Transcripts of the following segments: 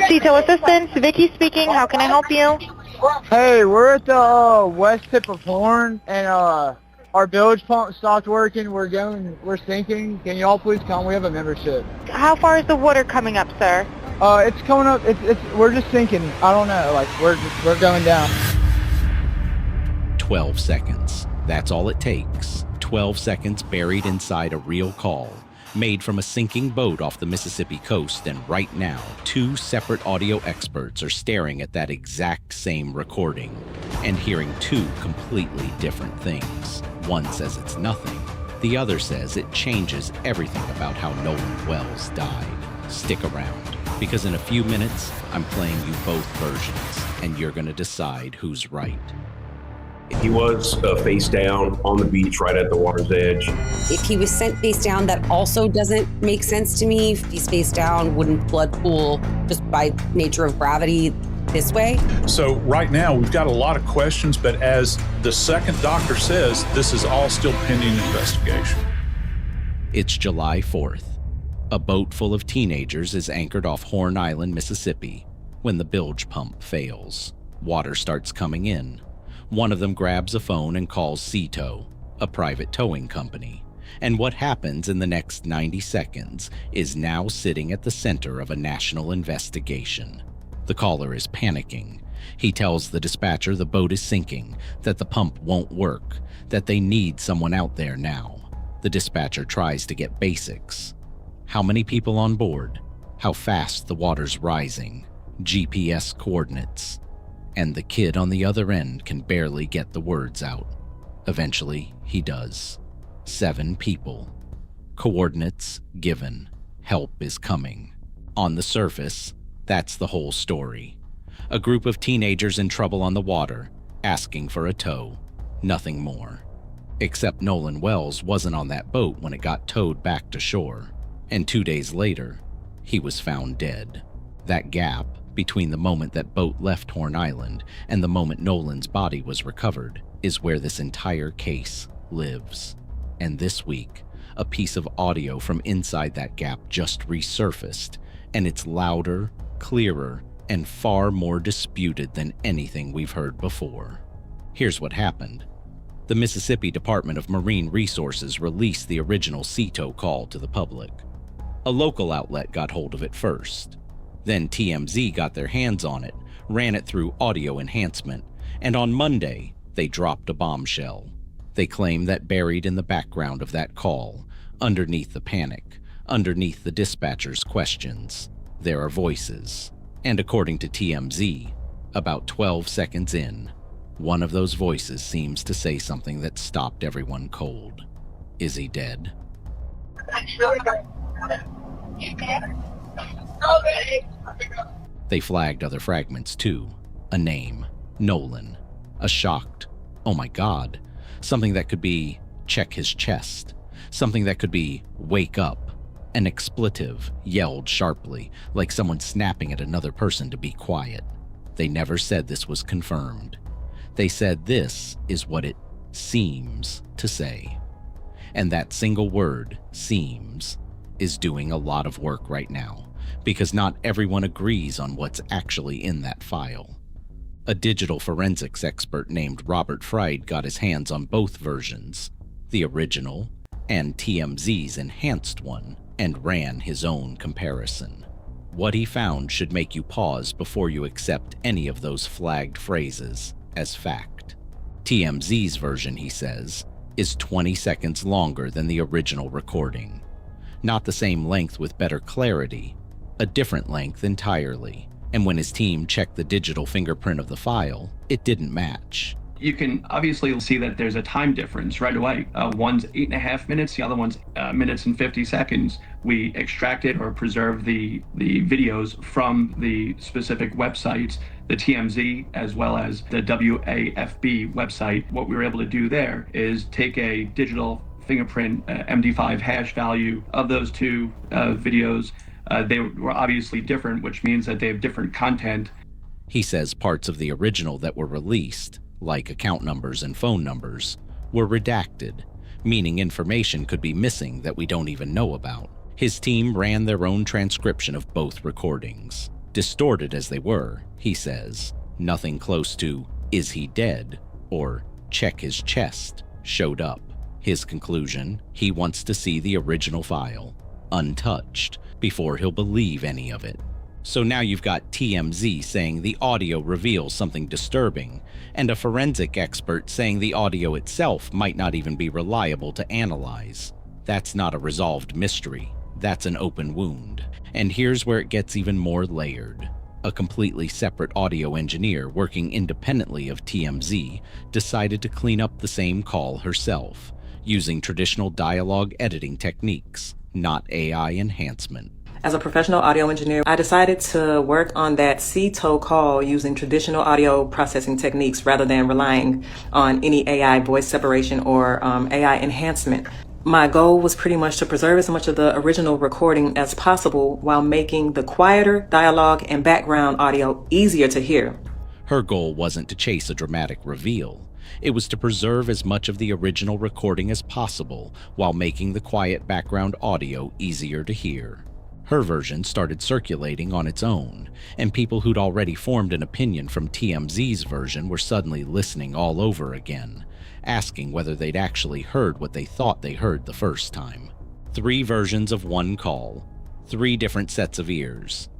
Cito Assistance, Vicky speaking. How can I help you? Hey, we're at the west tip of Horn, and our bilge pump stopped working. We're sinking. Can you all please come? We have a membership. How far is the water coming up, sir? It's coming up. We're just sinking. I don't know. Like we're going down. 12 seconds. That's all it takes. 12 seconds buried inside a real call, made from a sinking boat off the Mississippi coast, and right now, two separate audio experts are staring at that exact same recording and hearing two completely different things. One says it's nothing. The other says it changes everything about how Nolan Wells died. Stick around, because in a few minutes, I'm playing you both versions, and you're gonna decide who's right. He was face down on the beach right at the water's edge. If he was sent face down, that also doesn't make sense to me. If he's face down, wouldn't blood pool just by nature of gravity this way? So right now we've got a lot of questions, but as the second doctor says, this is all still pending investigation. It's July 4th. A boat full of teenagers is anchored off Horn Island, Mississippi, when the bilge pump fails. Water starts coming in. One of them grabs a phone and calls Cito, a private towing company. And what happens in the next 90 seconds is now sitting at the center of a national investigation. The caller is panicking. He tells the dispatcher the boat is sinking, that the pump won't work, that they need someone out there now. The dispatcher tries to get basics. How many people on board? How fast the water's rising? GPS coordinates. And the kid on the other end can barely get the words out. Eventually, he does. 7 people. Coordinates given. Help is coming. On the surface, that's the whole story. A group of teenagers in trouble on the water, asking for a tow. Nothing more. Except Nolan Wells wasn't on that boat when it got towed back to shore. And 2 days later, he was found dead. That gap between the moment that boat left Horn Island and the moment Nolan's body was recovered is where this entire case lives. And this week, a piece of audio from inside that gap just resurfaced, and it's louder, clearer, and far more disputed than anything we've heard before. Here's what happened. The Mississippi Department of Marine Resources released the original Cito call to the public. A local outlet got hold of it first. Then TMZ got their hands on it, ran it through audio enhancement, and on Monday, they dropped a bombshell. They claim that buried in the background of that call, underneath the panic, underneath the dispatcher's questions, there are voices. And according to TMZ, about 12 seconds in, one of those voices seems to say something that stopped everyone cold. Is he dead? They flagged other fragments too. A name, Nolan. A shocked, oh my God. Something that could be, check his chest. Something that could be, wake up. An expletive, yelled sharply, like someone snapping at another person to be quiet. They never said this was confirmed. They said this is what it seems to say. And that single word, seems, is doing a lot of work right now, because not everyone agrees on what's actually in that file. A digital forensics expert named Robert Fried got his hands on both versions, the original and TMZ's enhanced one, and ran his own comparison. What he found should make you pause before you accept any of those flagged phrases as fact. TMZ's version, he says, is 20 seconds longer than the original recording. Not the same length with better clarity, a different length entirely. And when his team checked the digital fingerprint of the file, it didn't match. You can obviously see that there's a time difference right away. One's 8.5 minutes, the other one's minutes and 50 seconds. We extracted or preserved the videos from the specific websites, the TMZ as well as the WAFB website. What we were able to do there is take a digital fingerprint MD5 hash value of those two videos. They were obviously different, which means that they have different content. He says parts of the original that were released, like account numbers and phone numbers, were redacted meaning information could be missing that we don't even know about. His team ran their own transcription of both recordings. Distorted as they were, he says, nothing close to, "Is he dead?" or "Check his chest" showed up. His conclusion, he wants to see the original file, untouched, before he'll believe any of it. So now you've got TMZ saying the audio reveals something disturbing, and a forensic expert saying the audio itself might not even be reliable to analyze. That's not a resolved mystery. That's an open wound. And here's where it gets even more layered. A completely separate audio engineer working independently of TMZ decided to clean up the same call herself, using traditional dialogue editing techniques, not AI enhancement. As a professional audio engineer, I decided to work on that CTO call using traditional audio processing techniques rather than relying on any AI voice separation or AI enhancement. My goal was pretty much to preserve as much of the original recording as possible while making the quieter dialogue and background audio easier to hear. Her goal wasn't to chase a dramatic reveal. It was to preserve as much of the original recording as possible while making the quiet background audio easier to hear. Her version started circulating on its own, and people who'd already formed an opinion from TMZ's version were suddenly listening all over again, asking whether they'd actually heard what they thought they heard the first time. 3 versions of one call, 3 different sets of ears.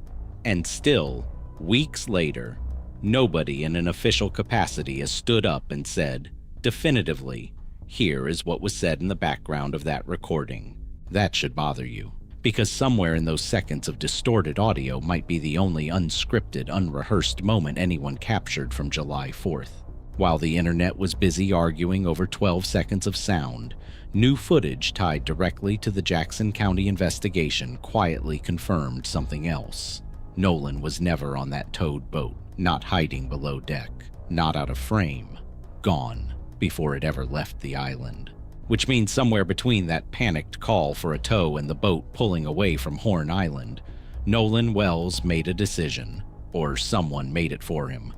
And still, weeks later, nobody in an official capacity has stood up and said, definitively, here is what was said in the background of that recording. That should bother you, because somewhere in those seconds of distorted audio might be the only unscripted, unrehearsed moment anyone captured from July 4th. While the internet was busy arguing over 12 seconds of sound, new footage tied directly to the Jackson County investigation quietly confirmed something else. Nolan was never on that towed boat, not hiding below deck, not out of frame, gone before it ever left the island. Which means somewhere between that panicked call for a tow and the boat pulling away from Horn Island, Nolan Wells made a decision, or someone made it for him,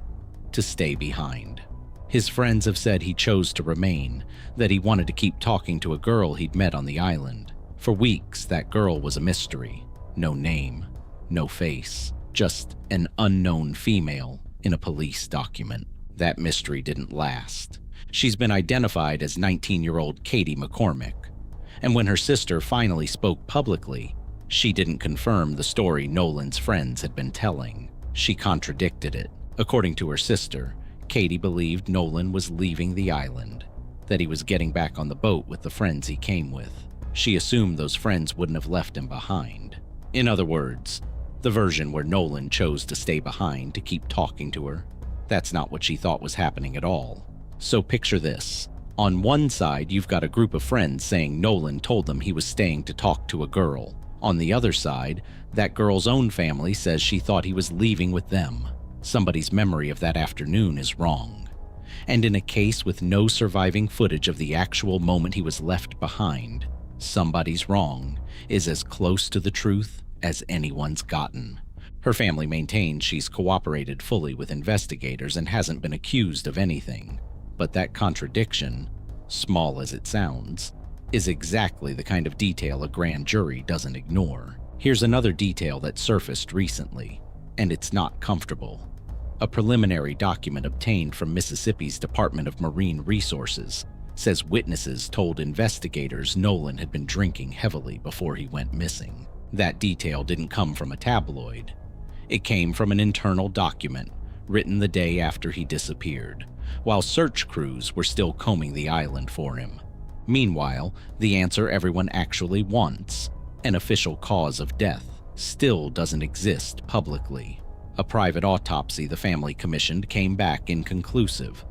to stay behind. His friends have said he chose to remain, that he wanted to keep talking to a girl he'd met on the island. For weeks, that girl was a mystery. No name, no face, just an unknown female in a police document. That mystery didn't last. She's been identified as 19-year-old Katie McCormick. And when her sister finally spoke publicly, she didn't confirm the story Nolan's friends had been telling. She contradicted it. According to her sister, Katie believed Nolan was leaving the island, that he was getting back on the boat with the friends he came with. She assumed those friends wouldn't have left him behind. In other words, the version where Nolan chose to stay behind to keep talking to her, that's not what she thought was happening at all. So picture this. On one side, you've got a group of friends saying Nolan told them he was staying to talk to a girl. On the other side, that girl's own family says she thought he was leaving with them. Somebody's memory of that afternoon is wrong. And in a case with no surviving footage of the actual moment he was left behind, somebody's wrong is as close to the truth as anyone's gotten. Her family maintains she's cooperated fully with investigators and hasn't been accused of anything. But that contradiction, small as it sounds, is exactly the kind of detail a grand jury doesn't ignore. Here's another detail that surfaced recently, and it's not comfortable. A preliminary document obtained from Mississippi's Department of Marine Resources says witnesses told investigators Nolan had been drinking heavily before he went missing. That detail didn't come from a tabloid. It came from an internal document written the day after he disappeared, while search crews were still combing the island for him. Meanwhile, the answer everyone actually wants, an official cause of death, still doesn't exist publicly. A private autopsy the family commissioned came back inconclusive.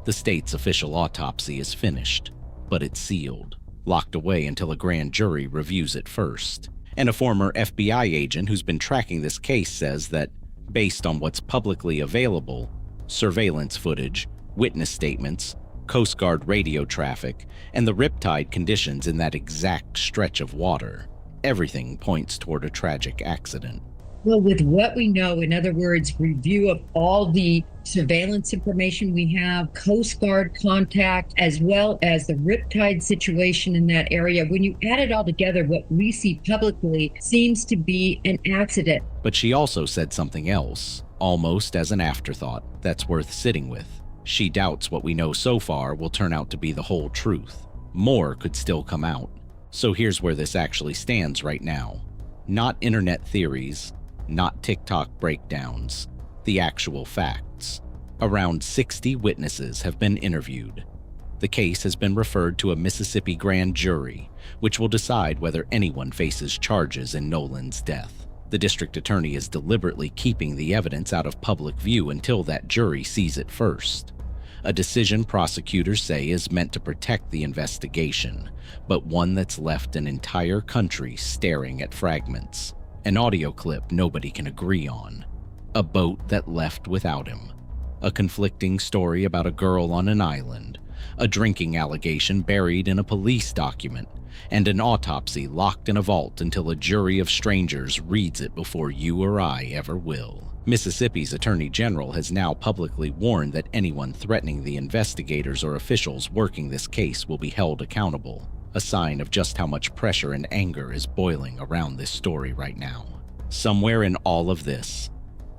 The state's official autopsy is finished, but it's sealed, locked away until a grand jury reviews it first. And a former FBI agent who's been tracking this case says that, based on what's publicly available, surveillance footage, witness statements, Coast Guard radio traffic, and the riptide conditions in that exact stretch of water, everything points toward a tragic accident. Well, with what we know, in other words, review of all the surveillance information we have, Coast Guard contact, as well as the riptide situation in that area, when you add it all together, what we see publicly seems to be an accident. But she also said something else, almost as an afterthought, that's worth sitting with. She doubts what we know so far will turn out to be the whole truth. More could still come out. So here's where this actually stands right now. Not internet theories, not TikTok breakdowns, the actual facts. Around 60 witnesses have been interviewed. The case has been referred to a Mississippi grand jury, which will decide whether anyone faces charges in Nolan's death. The district attorney is deliberately keeping the evidence out of public view until that jury sees it first. A decision prosecutors say is meant to protect the investigation, but one that's left an entire country staring at fragments. An audio clip nobody can agree on. A boat that left without him. A conflicting story about a girl on an island. A drinking allegation buried in a police document. And an autopsy locked in a vault until a jury of strangers reads it before you or I ever will. Mississippi's Attorney General has now publicly warned that anyone threatening the investigators or officials working this case will be held accountable. A sign of just how much pressure and anger is boiling around this story right now. Somewhere in all of this,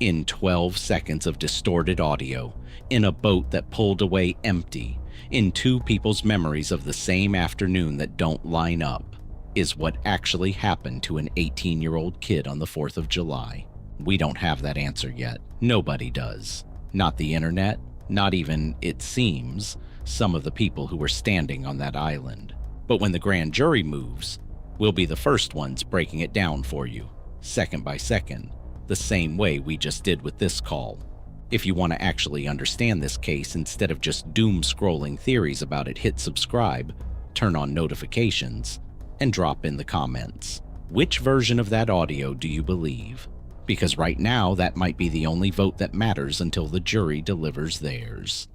in 12 seconds of distorted audio, in a boat that pulled away empty, in two people's memories of the same afternoon that don't line up, is what actually happened to an 18-year-old kid on the 4th of July. We don't have that answer yet. Nobody does. Not the internet, not even, it seems, some of the people who were standing on that island. But when the grand jury moves, we'll be the first ones breaking it down for you, second by second, the same way we just did with this call. If you want to actually understand this case instead of just doom-scrolling theories about it, hit subscribe, turn on notifications, and drop in the comments. Which version of that audio do you believe? Because right now, that might be the only vote that matters until the jury delivers theirs.